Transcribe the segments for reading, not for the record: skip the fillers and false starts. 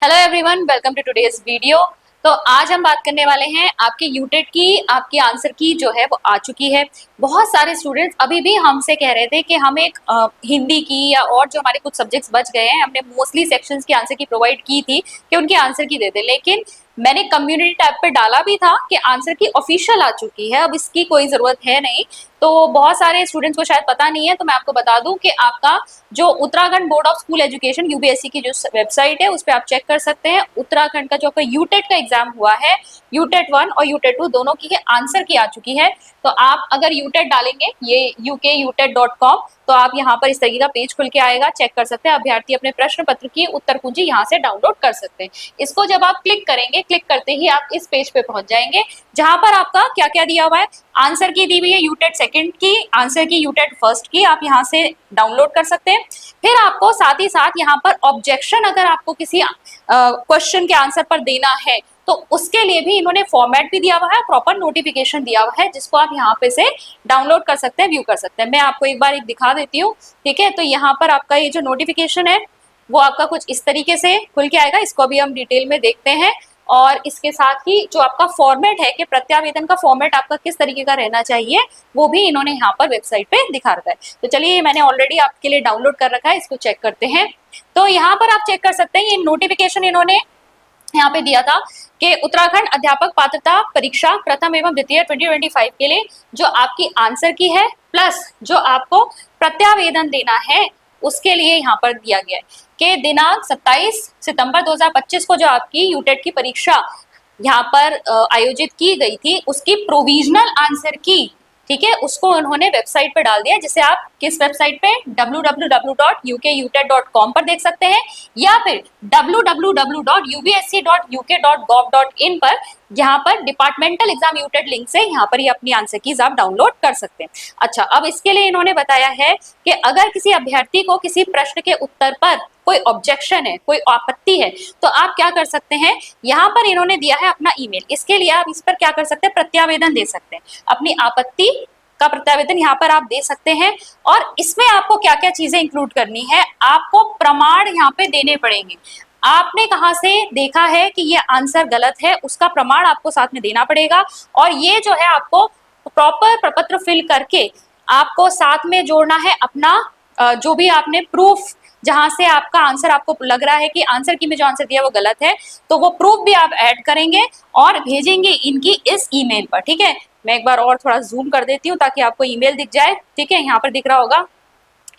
Hello everyone, welcome to today's video. तो आज हम बात करने वाले हैं आपके यूटेट की। आपकी आंसर की जो है वो आ चुकी है। बहुत सारे स्टूडेंट्स अभी भी हमसे कह रहे थे कि हम एक हिंदी की या और जो हमारे कुछ सब्जेक्ट्स बच गए हैं, हमने मोस्टली सेक्शंस की आंसर की प्रोवाइड की थी कि उनकी आंसर की दे दे, लेकिन मैंने कम्युनिटी टैब पे डाला भी था कि आंसर की ऑफिशियल आ चुकी है, अब इसकी कोई जरूरत है नहीं। तो बहुत सारे स्टूडेंट्स को शायद पता नहीं है, तो मैं आपको बता दूं कि आपका जो Uttarakhand board of school education UPSC की जो वेबसाइट है उस पर आप चेक कर सकते हैं। उत्तराखंड का जो आपका यूटेट का एग्जाम हुआ है, यूटेट 1 और यूटेट 2 दोनों की आंसर की आ चुकी है। तो आप अगर यूटेट डालेंगे ये ukutet.com, तो आप यहाँ पर इस तरीके का पेज खुल के आएगा, चेक कर सकते हैं। अभ्यर्थी अपने प्रश्न पत्र की उत्तर कुंजी यहाँ से डाउनलोड कर सकते हैं। इसको जब आप क्लिक करेंगे, क्लिक करते ही आप इस पेज पे पहुंच जाएंगे, जहां पर आपका क्या क्या दिया हुआ है। आंसर की दी हुई है यूटेट सेकंड की, आंसर की यूटेट फर्स्ट की, आप यहाँ से डाउनलोड कर सकते हैं। फिर आपको साथ ही साथ यहाँ पर ऑब्जेक्शन, अगर आपको किसी क्वेश्चन के आंसर पर देना है तो उसके लिए भी इन्होंने फॉर्मेट भी दिया हुआ है, प्रॉपर नोटिफिकेशन दिया हुआ है, जिसको आप यहाँ पे से डाउनलोड कर सकते हैं, व्यू कर सकते हैं। मैं आपको एक बार दिखा देती हूँ, ठीक है। तो यहाँ पर आपका ये जो नोटिफिकेशन है वो आपका कुछ इस तरीके से खुल के आएगा। इसको अभी हम डिटेल में देखते हैं। और इसके साथ ही जो आपका फॉर्मेट है कि प्रत्यावेदन का फॉर्मेट आपका किस तरीके का रहना चाहिए, वो भी इन्होंने यहाँ पर वेबसाइट पे दिखा रखा है। तो चलिए, मैंने ऑलरेडी आपके लिए डाउनलोड कर रखा है, इसको चेक करते हैं। तो यहाँ पर आप चेक कर सकते हैं, ये नोटिफिकेशन इन्होंने यहाँ पे दिया था कि उत्तराखंड अध्यापक पात्रता परीक्षा प्रथम एवं द्वितीय 2025 के लिए जो आपकी आंसर की है प्लस जो आपको प्रत्यावेदन देना है, उसके लिए यहाँ पर दिया गया है कि दिनांक 27 सितंबर 2025 को जो आपकी यूटेट की परीक्षा यहाँ पर आयोजित की गई थी, उसकी प्रोविजनल आंसर की, ठीक है, उसको उन्होंने वेबसाइट पे डाल दिया, जिसे आप किस वेबसाइट पे www.ukutet.com पर देख सकते हैं या फिर www.ubsc.uk.gov.in पर, यहाँ पर डिपार्टमेंटल एग्जाम यूटेट लिंक से यहाँ पर ये अपनी आंसर कीज आप डाउनलोड कर सकते हैं। अच्छा, अब इसके लिए इन्होंने बताया है कि अगर किसी अभ्यर्थी को किसी प्रश्न के उत्तर पर कोई ऑब्जेक्शन है, कोई आपत्ति है, तो आप क्या कर सकते हैं, यहाँ पर इन्होंने दिया है अपना ईमेल। इसके लिए आप इस पर क्या कर सकते हैं, प्रत्यावेदन दे सकते हैं, अपनी आपत्ति का प्रत्यावेदन यहाँ पर आप दे सकते हैं। और इसमें आपको क्या क्या चीजें इंक्लूड करनी है, आपको प्रमाण यहाँ पे देने पड़ेंगे। आपने कहाँ से देखा है कि ये आंसर गलत है, उसका प्रमाण आपको साथ में देना पड़ेगा। और ये जो है आपको प्रॉपर प्रपत्र फिल करके आपको साथ में जोड़ना है अपना जो भी आपने प्रूफ, जहां से आपका आंसर आपको लग रहा है कि आंसर की में जो आंसर दिया वो गलत है, तो वो प्रूफ भी आप ऐड करेंगे और भेजेंगे इनकी इस ईमेल पर, ठीक है। मैं एक बार और थोड़ा जूम कर देती हूँ ताकि आपको ईमेल दिख जाए, ठीक है। यहाँ पर दिख रहा होगा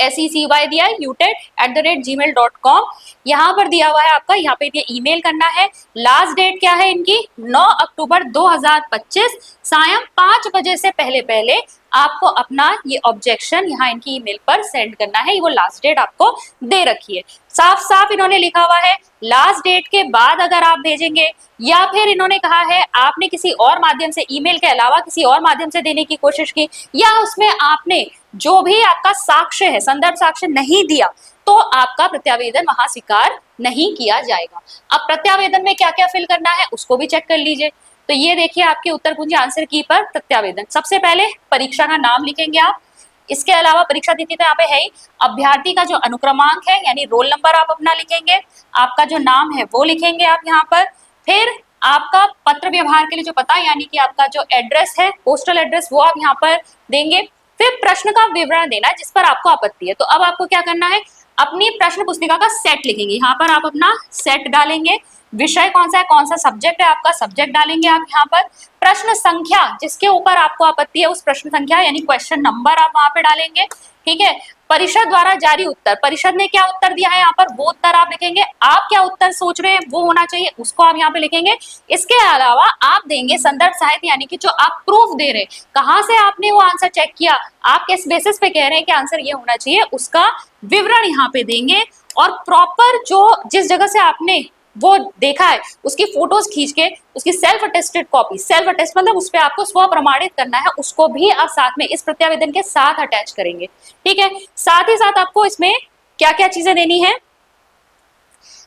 SECY दिया है utet@gmail.com, यहाँ पर दिया हुआ है आपका, यहाँ पे ये ईमेल करना है। लास्ट डेट क्या है इनकी, 9 अक्टूबर 2025 सायं 5 बजे से पहले पहले आपको अपना ये ऑब्जेक्शन यहाँ इनकी ईमेल पर सेंड करना है। वो लास्ट डेट आपको दे रखी है, साफ साफ इन्होंने लिखा हुआ है। लास्ट डेट के बाद अगर आप भेजेंगे या फिर इन्होंने कहा है आपने किसी और माध्यम से, ईमेल के अलावा किसी और माध्यम से देने की कोशिश की, या उसमें आपने जो भी आपका साक्ष्य है, संदर्भ साक्ष्य नहीं दिया, तो आपका प्रत्यावेदन वहां स्वीकार नहीं किया जाएगा। अब प्रत्यावेदन में क्या क्या फिल करना है उसको भी चेक कर लीजिए। तो ये देखिए आपके उत्तर कुंजी आंसर की पर प्रत्यावेदन, सबसे पहले परीक्षा का नाम लिखेंगे आप। इसके अलावा परीक्षा तिथि तो यहाँ पे है ही, अभ्यर्थी का जो अनुक्रमांक है यानी रोल नंबर आप अपना लिखेंगे, आपका जो नाम है वो लिखेंगे आप यहाँ पर। फिर आपका पत्र व्यवहार के लिए जो पता यानी कि आपका जो एड्रेस है, पोस्टल एड्रेस, वो आप यहाँ पर देंगे। फिर प्रश्न का विवरण देना है जिस पर आपको आपत्ति है। तो अब आपको क्या करना है, अपनी प्रश्न पुस्तिका का सेट लिखेंगे, यहाँ पर आप अपना सेट डालेंगे। विषय कौन सा है, कौन सा सब्जेक्ट है आपका, सब्जेक्ट डालेंगे आप यहाँ पर। प्रश्न संख्या जिसके ऊपर आपको आपत्ति है उस प्रश्न संख्या यानी क्वेश्चन नंबर आप वहां पे डालेंगे, ठीक है। परिषद द्वारा जारी उत्तर, परिषद ने क्या उत्तर दिया है यहाँ पर वो उत्तर आप लिखेंगे। आप क्या उत्तर सोच रहे हैं वो होना चाहिए, उसको आप यहाँ पे लिखेंगे। इसके अलावा आप देंगे संदर्भ साहित्य यानी कि जो आप प्रूफ दे रहे हैं, कहाँ से आपने वो आंसर चेक किया, आप किस बेसिस पे कह रहे हैं कि आंसर ये होना चाहिए, उसका विवरण यहाँ पे देंगे। और प्रॉपर जो जिस जगह से आपने वो देखा है उसकी फोटोज खींच के उसकी self attested copy, self attest मतलब उस पर आपको स्व प्रमाणित करना है, उसको भी आप साथ में इस प्रत्यावेदन के साथ अटैच करेंगे, ठीक है। साथ ही साथ आपको इसमें क्या क्या चीजें देनी है,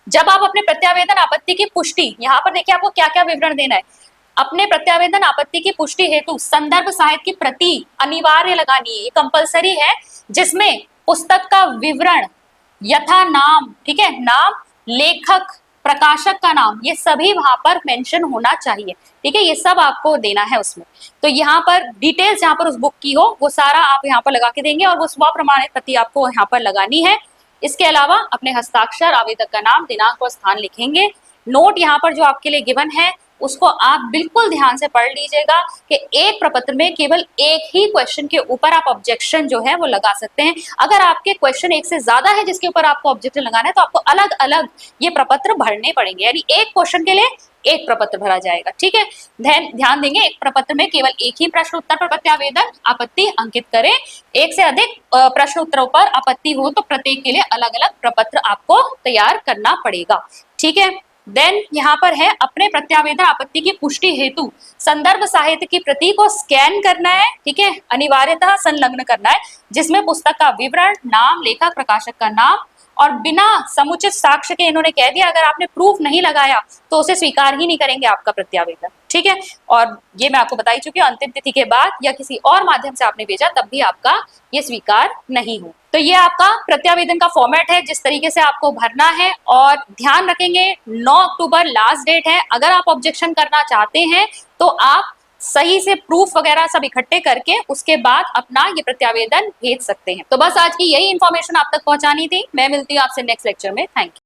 जब आप अपने प्रत्यावेदन आपत्ति की पुष्टि, यहाँ पर देखिए आपको क्या क्या विवरण देना है। अपने प्रत्यावेदन आपत्ति की पुष्टि हेतु संदर्भ साहित्य की प्रति अनिवार्य लगानी है, ये कंपलसरी है, जिसमें पुस्तक का विवरण यथा नाम, ठीक है, नाम, लेखक, प्रकाशक का नाम, ये सभी वहां पर मेंशन होना चाहिए। ठीक है, ये सब आपको देना है उसमें। तो यहाँ पर डिटेल्स जहाँ पर उस बुक की हो वो सारा आप यहाँ पर लगा के देंगे और वो स्व प्रमाणित प्रति आपको यहाँ पर लगानी है। इसके अलावा अपने हस्ताक्षर, आवेदक का नाम, दिनांक और स्थान लिखेंगे। नोट यहाँ पर जो आपके लिए गिवन है उसको आप बिल्कुल ध्यान से पढ़ लीजिएगा कि एक प्रपत्र में केवल एक ही क्वेश्चन के ऊपर आप ऑब्जेक्शन जो है वो लगा सकते हैं। अगर आपके क्वेश्चन एक से ज्यादा है जिसके ऊपर आपको ऑब्जेक्शन लगाना है तो आपको अलग अलग ये प्रपत्र भरने पड़ेंगे, यानी एक क्वेश्चन के लिए एक प्रपत्र भरा जाएगा। ठीक है, ध्यान देंगे, एक प्रपत्र में केवल एक ही प्रश्न उत्तर पर प्रत्यावेदन आपत्ति अंकित करें। एक से अधिक प्रश्न उत्तरों पर आपत्ति हो तो प्रत्येक के लिए अलग अलग प्रपत्र आपको तैयार करना पड़ेगा। ठीक है, देन यहाँ पर है अपने प्रत्यावेदन आपत्ति की पुष्टि हेतु संदर्भ साहित्य की प्रति को स्कैन करना है। ठीक है, अनिवार्यतः संलग्न करना है, जिसमें पुस्तक का विवरण, नाम, लेखक, प्रकाशक का नाम और बिना समुचित साक्ष्य के इन्होंने कह दिया अगर आपने प्रूफ नहीं लगाया तो उसे स्वीकार ही नहीं करेंगे आपका प्रत्यावेदन। ठीक है, और ये मैं आपको बता ही चुकी हूँ, अंतिम तिथि के बाद या किसी और माध्यम से आपने भेजा तब भी आपका ये स्वीकार नहीं हो। तो ये आपका प्रत्यावेदन का फॉर्मेट है जिस तरीके से आपको भरना है। और ध्यान रखेंगे 9 अक्टूबर लास्ट डेट है। अगर आप ऑब्जेक्शन करना चाहते हैं तो आप सही से प्रूफ वगैरह सब इकट्ठे करके उसके बाद अपना ये प्रत्यावेदन भेज सकते हैं। तो बस आज की यही इन्फॉर्मेशन आप तक पहुंचानी थी। मैं मिलती हूँ आपसे नेक्स्ट लेक्चर में। Thank you.